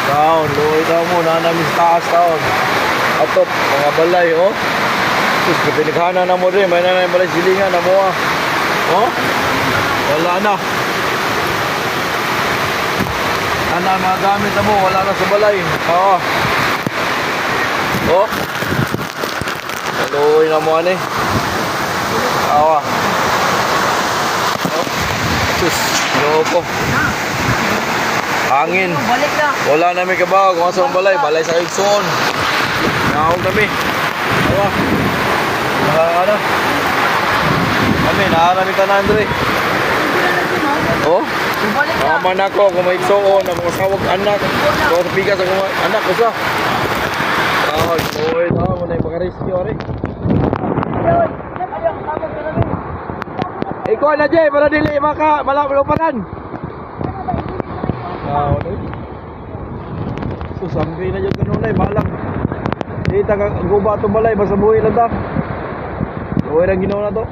Taon, luoy daw mo, namin sa taas taon. Atop, mga balay, oh. Sus, pinighanan na mo rin, may nanay balay silingan na mo, ah. Oh, wala na. Ana, mga gamit na mo, wala na sa balay. Oo. Oh. Luoy na mo, ano eh. Awa. Oh. Sus, loko. Hangin. Balik na. Wala na may kabaw. Kung asa ang balay, balay sa Igsoon. Nahawag kami. Awa. Ano? Kami, naharami ka na, Andre. Oh? Balik na. Naman ako, kung may Igsoon, ang mga sawag anak. Kung sa pigas ang mga anak ko sa. Tawag, boy, tawag mo na yung pagka-rescue, ari. Ayun. Ayun, kasama ka namin. Ikaw na, Jay, para dili maka malaparan. Susambay na dyan kanunay, balang. Di taga guba itong balay, basta buhay lang ta. Buhay lang ginawa na to.